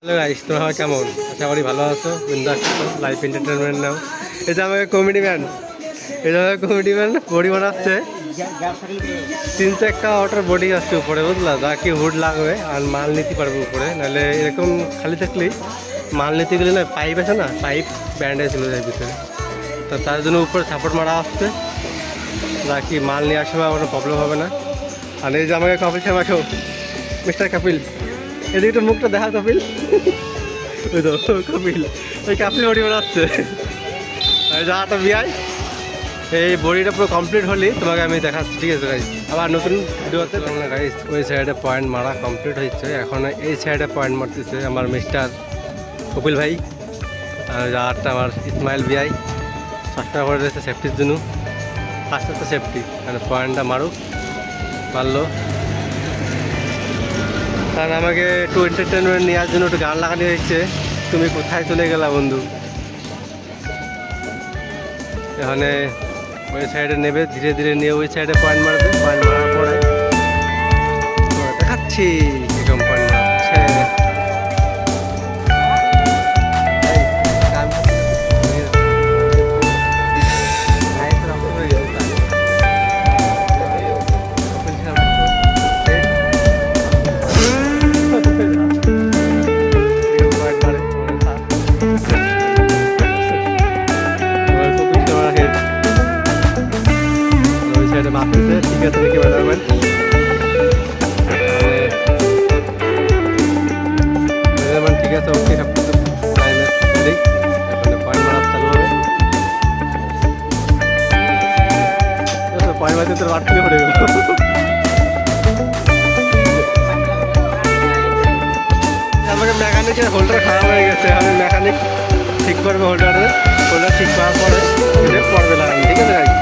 Hello guys, তোমরা কেমন? আশা করি ভালো আছো, বিন্দাস আছো, লাইফ এন্টারটেনমেন্ট নাও। এটা আমাকে কমেডি ম্যান বডি বানাচ্ছে। 3-4টা অটোর বডি আসছে উপরে, বুঝলা? যা কি হুড লাগবে আর মাল নিতে পারবে উপরে, নাহলে এরকম খালি থাকলেই মাল নিতে গেলে না পাইপ আছে না, পাইপ ব্যান্ডেজ চলে যায় ভিতরে। তো তার জন্য উপরে সাপোর্ট মারা আসছে, যা কি মাল নিয়ে আসবে কোনো প্রবলেম হবে না। আর এই যে আমাকে কপিল সাহেব আসো, মিস্টার কপিল, এদিকে একটু মুখটা দেখা কপিল। ওই তো কপিল, ওই কপিল বডি বানাচ্ছে। যাটা বিয়াই এই বডিটা পুরো কমপ্লিট হলি তোমাকে আমি দেখাচ্ছি, ঠিক আছে গাইস? আবার নতুন ভিডিওতে তোমরা গাইস। ওই সাইডে পয়েন্ট মারা কমপ্লিট হচ্ছে, এখন এই সাইডে পয়েন্ট মারতেছে আমার মিস্টার কপিল ভাই। আর যারটা আমার ইসমাইল বিয়াই চেষ্টা করে রয়েছে সেফটির জন্য, আস্তে আস্তে সেফটি, মানে পয়েন্টটা মারুক। মারলো, কারণ আমাকে একটু এন্টারটেনমেন্ট নেওয়ার জন্য একটু গান লাগানো হয়েছে। তুমি কোথায় চলে গেলা বন্ধু। এখানে ওই সাইডে নেবে, ধীরে ধীরে নিয়ে ওই সাইডে পয়েন্ট মারবে। পয়েন্ট মারার পরে দেখাচ্ছি এরকম পয়েন্ট মারছে। মাপতেছে, ঠিক আছে দেখি ম্যাডারমেন্ট। ঠিক আছে, ওকে, সব কিছু টাইমে রেডি। এখানে পয়েন্ট মারা চালু হবে। পয়েন্ট মারতে তোর বাট থেকে পড়ে গেল। আমাকে মেকানিকের হোল্ডার খারাপ হয়ে গেছে, আমি মেকানিক ঠিক করবে হোল্ডার ঠিক করার পরে পড়বে লাগানো, ঠিক আছে গাইস?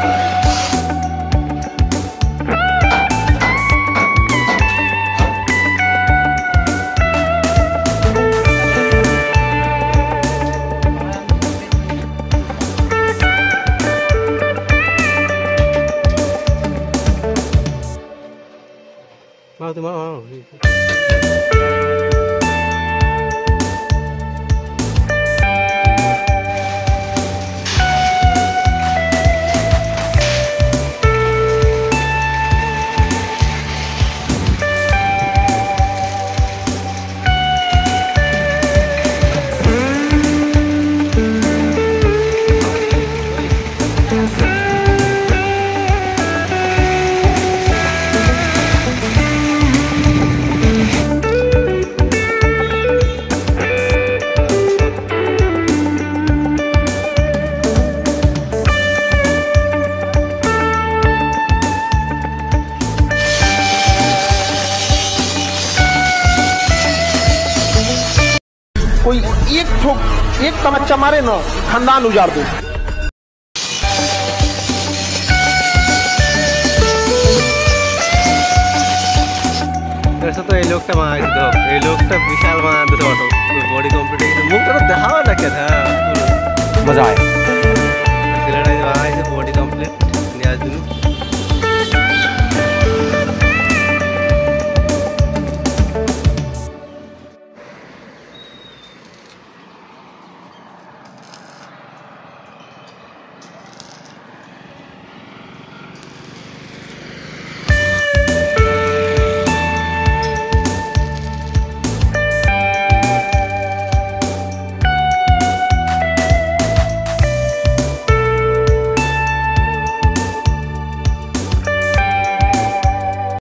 कोई एक तमच्चा मारे ना, खानदान उजाड़ दो। ऐसा तो ये लोग का मार दो, ये लोग का विशाल मार दो, ऑटो बॉडी कॉम्पिटिशन मुख तो दिखावा ना क्या था, मजा आया। सिलेंडर बॉडी कम्प्लीट नियाज